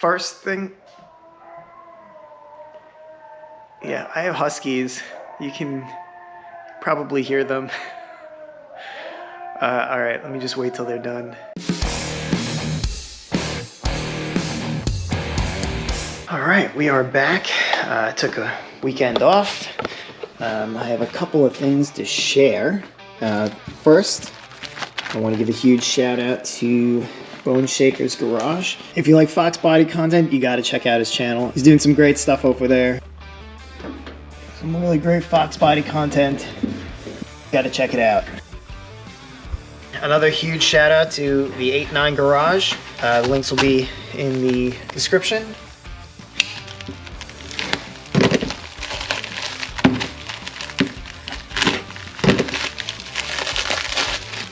First thing, yeah, I have huskies. You can probably hear them. All right, let me just wait till they're done. All right, we are back. I took a weekend off. I have a couple of things to share. First, I want to give a huge shout out to Bone Shaker's Garage. If you like Foxbody content, you got to check out his channel. He's doing some great stuff over there. Some really great Foxbody content. Got to check it out. Another huge shout out to the 8-9 Garage. Links will be in the description.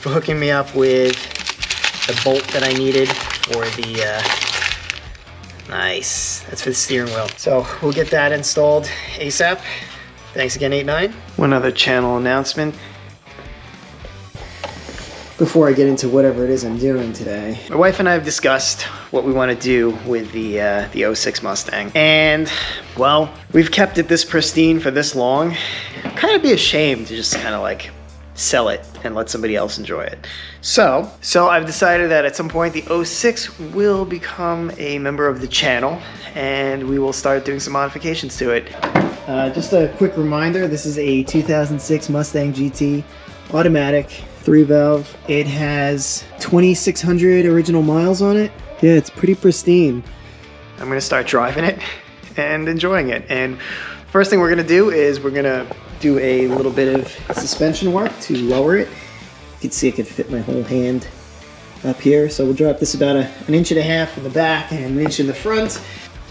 For hooking me up with the bolt that I needed for the nice, that's for the steering wheel. So we'll get that installed ASAP. Thanks again, 8-9. One other channel announcement before I get into whatever it is I'm doing today. My wife and I have discussed what we want to do with the 06 Mustang. And, well, we've kept it this pristine for this long. It'd kind of be a shame to just kind of like sell it and let somebody else enjoy it. So I've decided that at some point the 06 will become a member of the channel and we will start doing some modifications to it. Just a quick reminder, this is a 2006 Mustang GT automatic 3-valve. It has 2,600 original miles on it. Yeah, it's pretty pristine. I'm gonna start driving it and enjoying it. And first thing we're gonna do is we're gonna do a little bit of suspension work to lower it. You can see it could fit my whole hand up here. So we'll drop this about an 1.5 inches in the back and 1 inch in the front.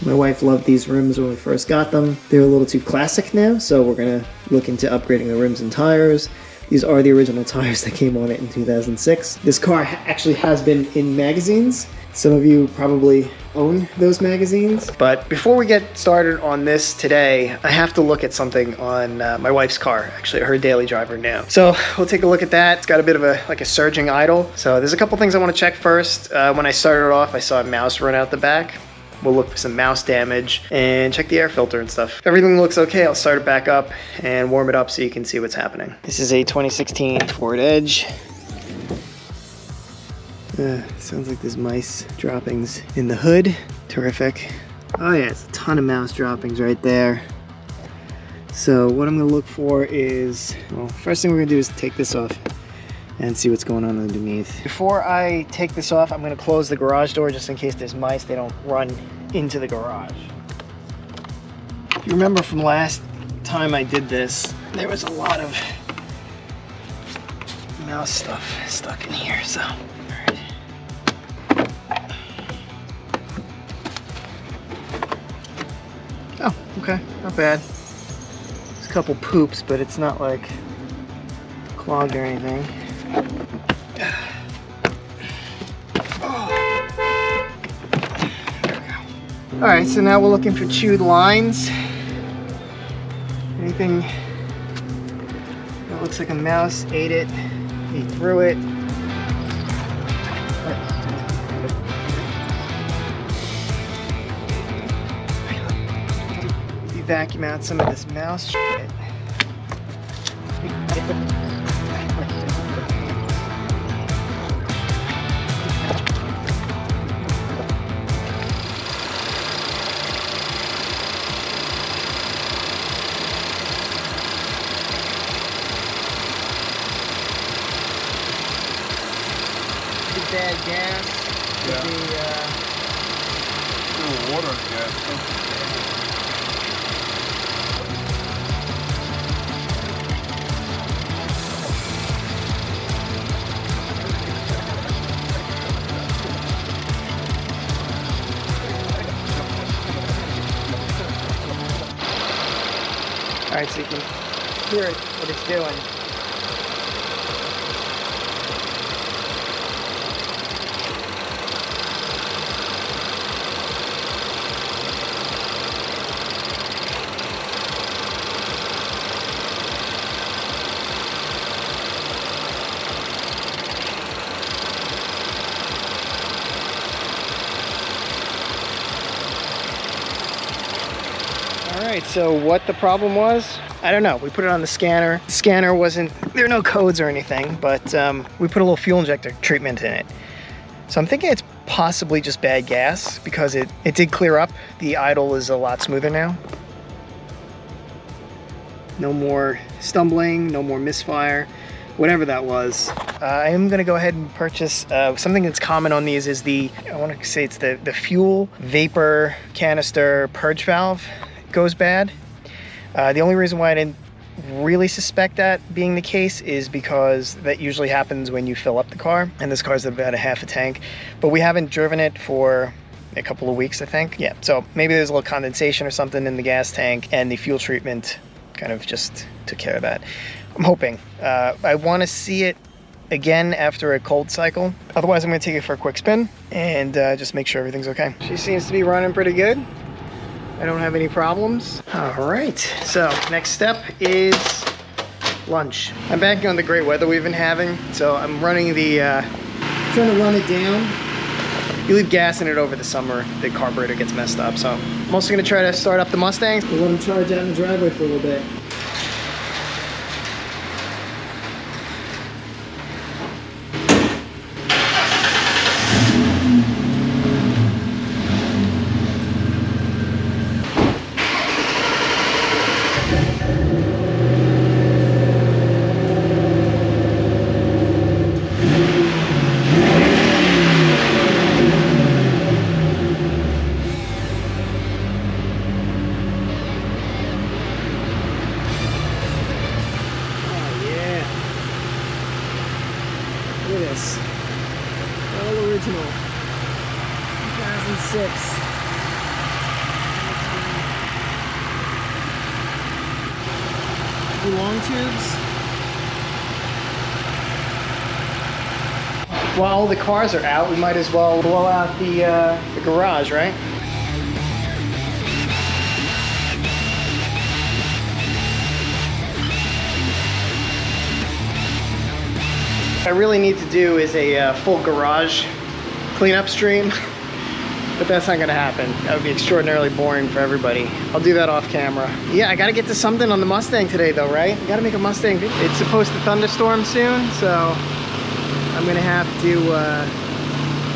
My wife loved these rims when we first got them. They're a little too classic now, so we're gonna look into upgrading the rims and tires. These are the original tires that came on it in 2006. This car actually has been in magazines. Some of you probably own those magazines. But before we get started on this today, I have to look at something on my wife's car, actually her daily driver now. So we'll take a look at that. It's got a bit of a surging idle. So there's a couple things I want to check first. When I started off, I saw a mouse run out the back. We'll look for some mouse damage and check the air filter and stuff. If everything looks okay, I'll start it back up and warm it up so you can see what's happening. This is a 2016 Ford Edge. Sounds like there's mice droppings in the hood. Terrific. Oh yeah, it's a ton of mouse droppings right there. So what I'm gonna look for is, well, first thing we're gonna do is take this off and see what's going on underneath. Before I take this off, I'm gonna close the garage door just in case there's mice, they don't run into the garage. If you remember from last time I did this, there was a lot of mouse stuff stuck in here, so. Oh, okay, not bad. There's a couple poops, but it's not like clogged or anything. All right, so now we're looking for chewed lines. Anything that looks like a mouse ate it, ate through it. Vacuum out some of this mouse shit. Bad gas. Yeah. The water and gas. All right, so you can hear it, what it's doing. right, so what the problem was, I don't know. We put it on the scanner. The scanner wasn't, there are no codes or anything, but we put a little fuel injector treatment in it. So I'm thinking it's possibly just bad gas because it did clear up. The idle is a lot smoother now. No more stumbling, no more misfire, whatever that was. I am gonna go ahead and purchase something that's common on these is I want to say it's the fuel vapor canister purge valve goes bad. The only reason why I didn't really suspect that being the case is because that usually happens when you fill up the car, and this car's about a half a tank, but we haven't driven it for a couple of weeks, I think. Yeah, so maybe there's a little condensation or something in the gas tank, and the fuel treatment kind of just took care of that. I'm hoping. I want to see it again after a cold cycle. Otherwise, I'm going to take it for a quick spin and just make sure everything's okay. She seems to be running pretty good. I don't have any problems. All right, so next step is lunch. I'm banking on the great weather we've been having, so I'm running trying to run it down. You leave gas in it over the summer, the carburetor gets messed up, so I'm also gonna try to start up the Mustang. We'll let them charge out in the driveway for a little bit. Look at this. All original. 2006. The long tubes. While the cars are out, we might as well blow out the garage, right? What I really need to do is a full garage cleanup stream, but that's not gonna happen. That would be extraordinarily boring for everybody. I'll do that off camera. Yeah, I gotta get to something on the Mustang today though, right? I gotta make a Mustang video. It's supposed to thunderstorm soon, so I'm gonna have to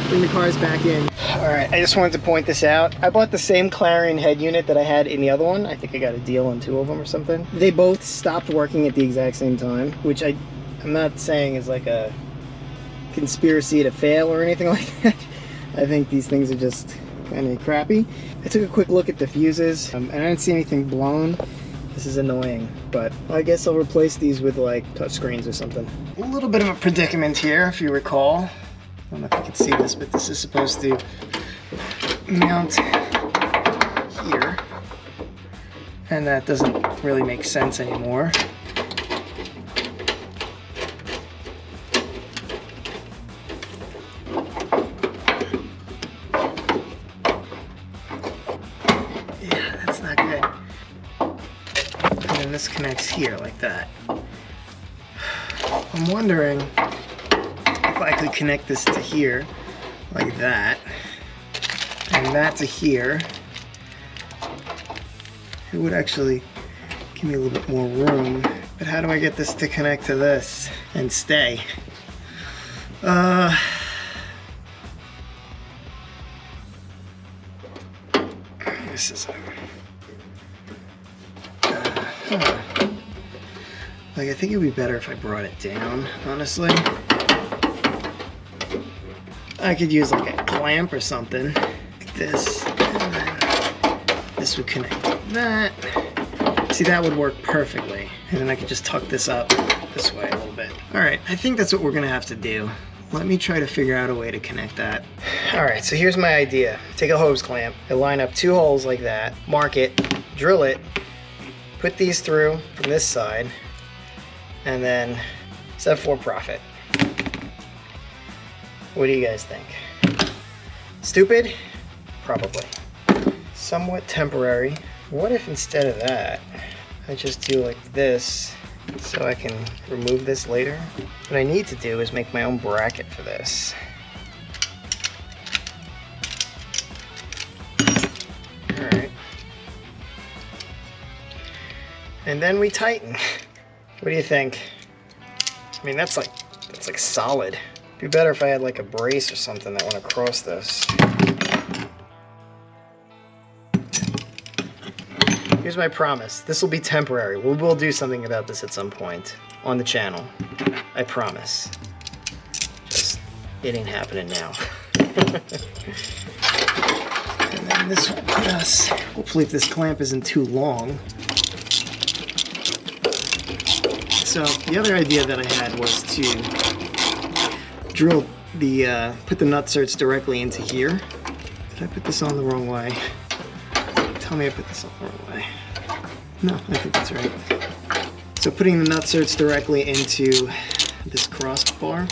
bring the cars back in. All right, I just wanted to point this out. I bought the same Clarion head unit that I had in the other one. I think I got a deal on 2 of them or something. They both stopped working at the exact same time, which I'm not saying is like a conspiracy to fail or anything like that. I think these things are just kind of crappy. I took a quick look at the fuses and I didn't see anything blown. This is annoying, but I guess I'll replace these with like touchscreens or something. A little bit of a predicament here, if you recall. I don't know if you can see this, but this is supposed to mount here, and that doesn't really make sense anymore. This connects here like that. I'm wondering if I could connect this to here like that and that to here. It would actually give me a little bit more room, but how do I get this to connect to this and stay? This is like, I think it would be better if I brought it down, honestly. I could use like a clamp or something, like this, and then this would connect to that. See, that would work perfectly. And then I could just tuck this up this way a little bit. All right, I think that's what we're gonna have to do. Let me try to figure out a way to connect that. All right, so here's my idea. Take a hose clamp, and line up 2 holes like that, mark it, drill it, put these through from this side, and then set for profit. What do you guys think? Stupid? Probably. Somewhat temporary. What if instead of that, I just do like this so I can remove this later? What I need to do is make my own bracket for this. and then we tighten. What do you think? I mean, that's like solid. It'd be better if I had like a brace or something that went across this. Here's my promise. This will be temporary. We will do something about this at some point on the channel. I promise. Just, it ain't happening now. And then this will put us, hopefully if this clamp isn't too long. So the other idea that I had was to drill the, put the nutserts directly into here. Did I put this on the wrong way? Tell me I put this on the wrong way. No, I think that's right. So putting the nutserts directly into this crossbar.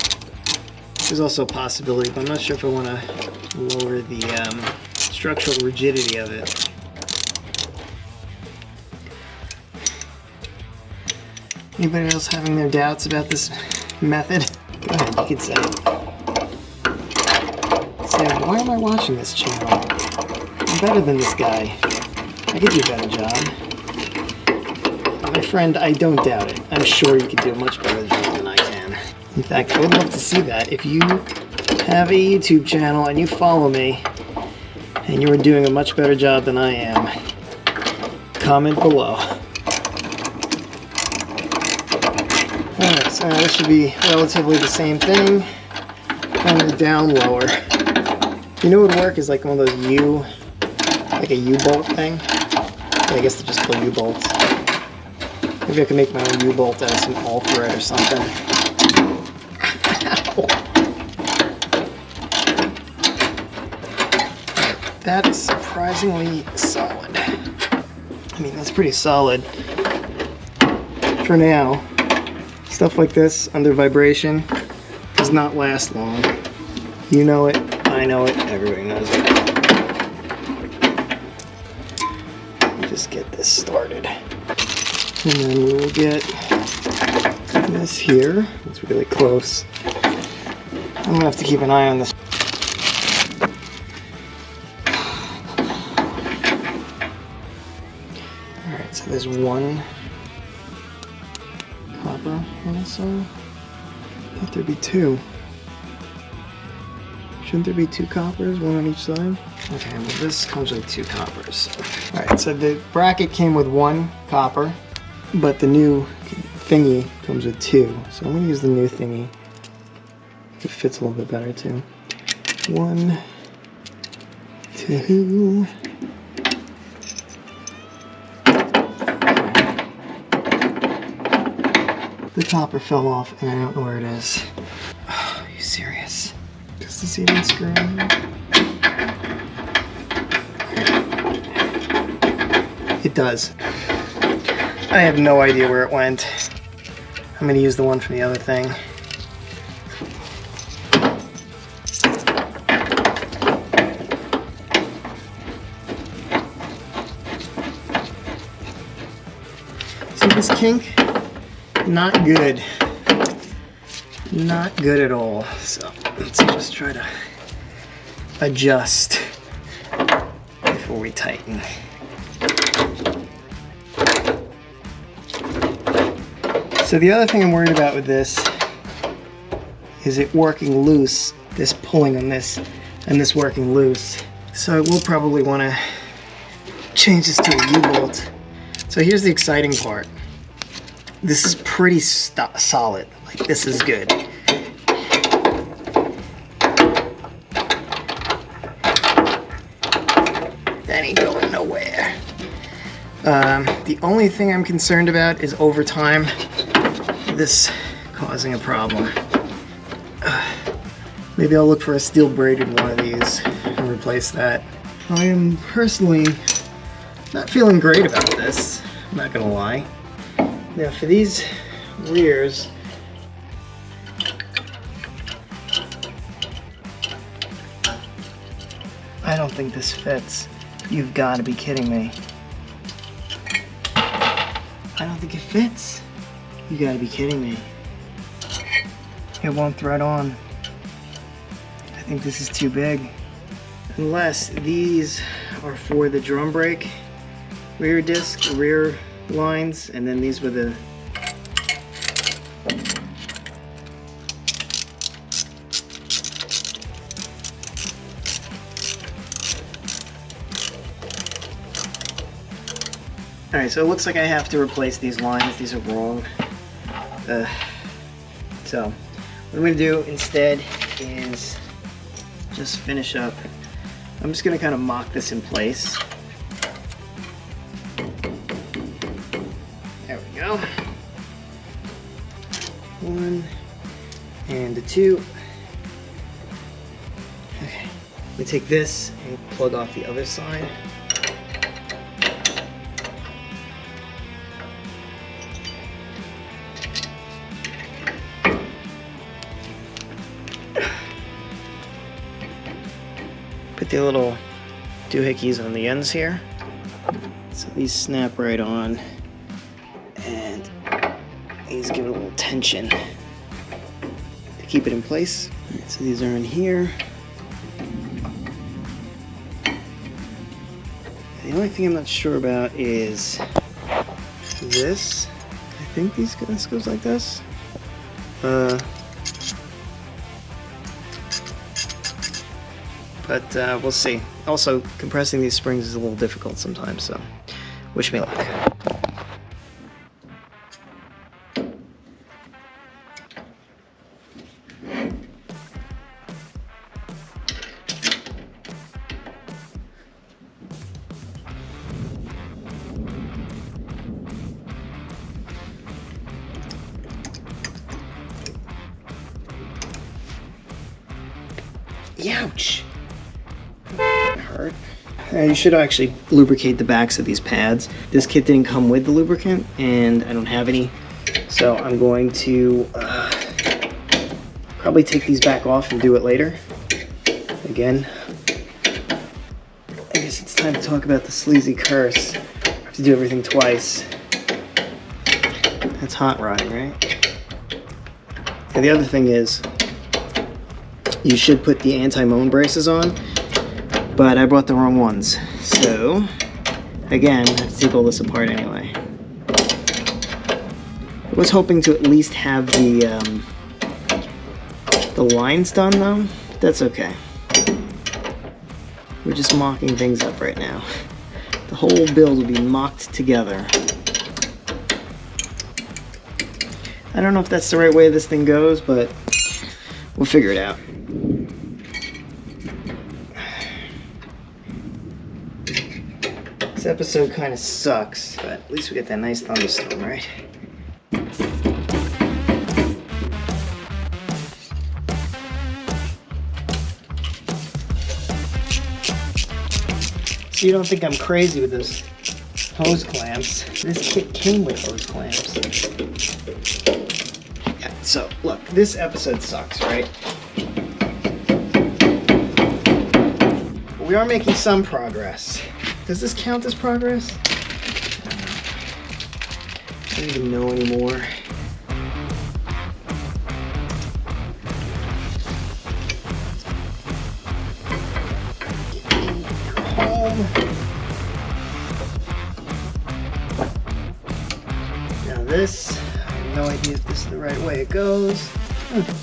There's also a possibility, but I'm not sure if I want to lower the structural rigidity of it. Anybody else having their doubts about this method? Go ahead, you can say it. Say, why am I watching this channel? I'm better than this guy. I could do a better job. My friend, I don't doubt it. I'm sure you could do a much better job than I can. In fact, I would love to see that. If you have a YouTube channel and you follow me, and you are doing a much better job than I am, comment below. Alright, so this should be relatively the same thing, only down lower. You know what would work is like one of those like a U-bolt thing. I guess they're just called U-bolts. Maybe I can make my own U-bolt out of some all thread or something. That is surprisingly solid. I mean, that's pretty solid for now. Stuff like this under vibration does not last long. You know it, I know it, everybody knows it. Just get this started. And then we will get this here. It's really close. I'm gonna have to keep an eye on this. Alright, so there's one copper in this one. I thought there'd be two. Shouldn't there be two coppers, one on each side? Okay, well this comes with two coppers. Alright, so the bracket came with one copper, but the new thingy comes with two. So I'm going to use the new thingy. It fits a little bit better too. 1, 2. The copper fell off and I don't know where it is. Oh, are you serious? Does this even screw in? It does. I have no idea where it went. I'm going to use the one from the other thing. See this kink? Not good. Not good at all. So let's just try to adjust before we tighten. So the other thing I'm worried about with this is it working loose, this pulling on this, and this working loose. So I will probably want to change this to a U-bolt. So here's the exciting part. This is pretty solid. Like, this is good. That ain't going nowhere. The only thing I'm concerned about is over time this causing a problem. Maybe I'll look for a steel braided one of these and replace that. I am personally not feeling great about this, I'm not gonna lie. Now for these rears, I don't think this fits. You've got to be kidding me. I don't think it fits. You gotta be kidding me. It won't thread on. I think this is too big. Unless these are for the drum brake rear disc, rear lines, and then these were the Alright, so it looks like I have to replace these lines. These are wrong. So what I'm going to do instead is just finish up. I'm just going to kind of mock this in place. There we go. 1 and a 2. Okay, let me take this and plug off the other side. Put the little doohickeys on the ends here. So these snap right on, and these give it a little tension to keep it in place. So these are in here. The only thing I'm not sure about is this. I think this goes like this. But we'll see. Also, compressing these springs is a little difficult sometimes, so wish me luck. Ouch! Hurt. You should actually lubricate the backs of these pads. This kit didn't come with the lubricant, and I don't have any, so I'm going to probably take these back off and do it later. Again, I guess it's time to talk about the sleazy curse. I have to do everything twice. That's hot rodding, right? And the other thing is, you should put the anti-moan braces on, but I bought the wrong ones. So, again, I have to take all this apart anyway. I was hoping to at least have the lines done though. That's okay. We're just mocking things up right now. The whole build will be mocked together. I don't know if that's the right way this thing goes, but we'll figure it out. This episode kind of sucks, but at least we get that nice thunderstorm, right? So you don't think I'm crazy with those hose clamps. This kit came with hose clamps. Yeah, so look, this episode sucks, right? But we are making some progress. Does this count as progress? I don't even know anymore. Home. Now this, I have no idea if this is the right way it goes.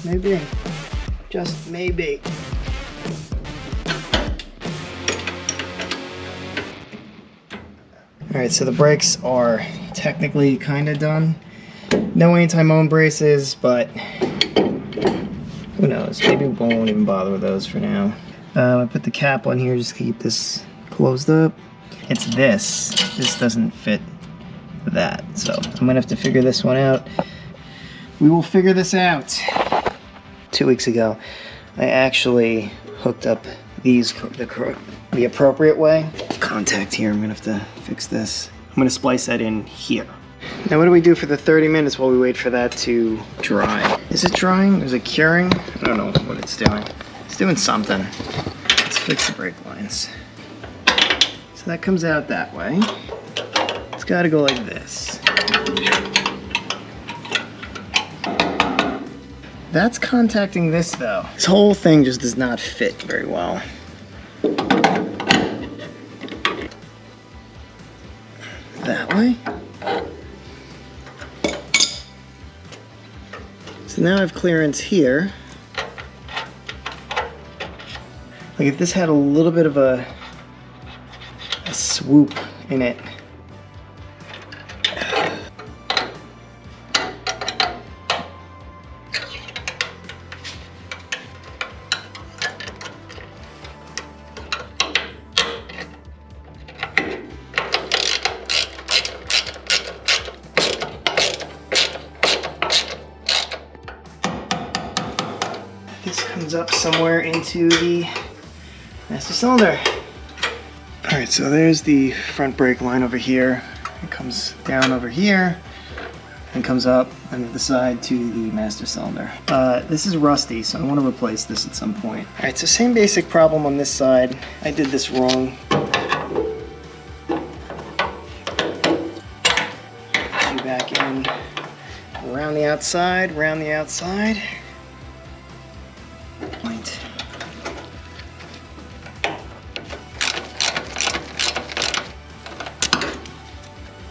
Maybe. Just maybe. Alright, so the brakes are technically kind of done. No anti-moan braces, but who knows? Maybe we won't even bother with those for now. I put the cap on here just to keep this closed up. It's this. This doesn't fit that, so I'm gonna have to figure this one out. We will figure this out. 2 weeks ago, I actually hooked up these the appropriate way. Contact here, I'm gonna have to fix this. I'm gonna splice that in here. Now what do we do for the 30 minutes while we wait for that to dry? Is it drying? Is it curing? I don't know what it's doing. It's doing something. Let's fix the brake lines. So that comes out that way. It's gotta go like this. That's contacting this though. This whole thing just does not fit very well. That way? So now I have clearance here. Like if this had a little bit of a swoop in it. This comes up somewhere into the master cylinder. All right, so there's the front brake line over here. It comes down over here and comes up on the side to the master cylinder. This is rusty, so I want to replace this at some point. All right, so same basic problem on this side. I did this wrong. Go back in, around the outside, around the outside. Point.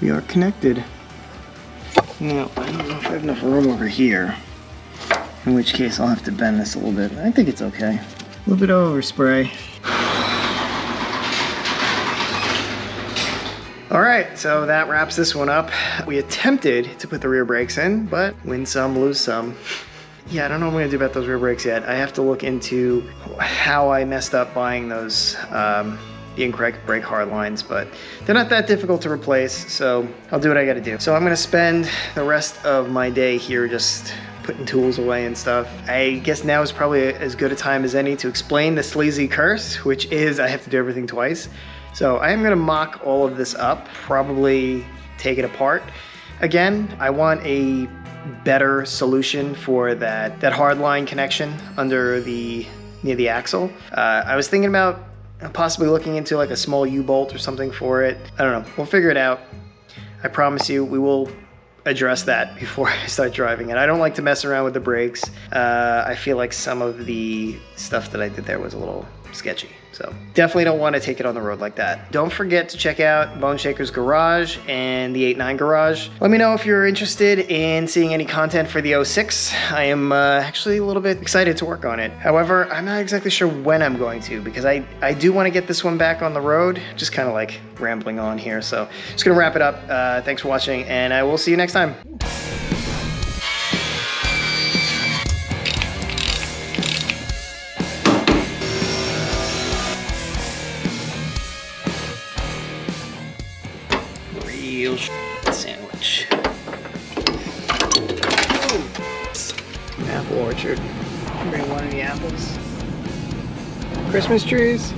We are connected. Now, I don't know if I have enough room over here, in which case I'll have to bend this a little bit. I think it's okay. A little bit of overspray. All right, so that wraps this one up. We attempted to put the rear brakes in, but win some, lose some. Yeah, I don't know what I'm gonna do about those rear brakes yet. I have to look into how I messed up buying those the incorrect brake hard lines, but they're not that difficult to replace, so I'll do what I gotta do. So I'm gonna spend the rest of my day here just putting tools away and stuff. I guess now is probably as good a time as any to explain the sleazy curse, which is I have to do everything twice. So I am gonna mock all of this up, probably take it apart. Again, I want a better solution for that hardline connection under near the axle. I was thinking about possibly looking into like a small U-bolt or something for it. I don't know, we'll figure it out. I promise you we will address that before I start driving it. I don't like to mess around with the brakes. I feel like some of the stuff that I did there was a little sketchy. So definitely don't want to take it on the road like that. Don't forget to check out Bone Shaker's Garage and the 8.9 Garage. Let me know if you're interested in seeing any content for the 06. I am actually a little bit excited to work on it. However, I'm not exactly sure when I'm going to, because I do want to get this one back on the road. Just kind of like rambling on here. So just gonna wrap it up. Thanks for watching, and I will see you next time. Real sandwich. Apple orchard. Anybody want any apples? Christmas trees?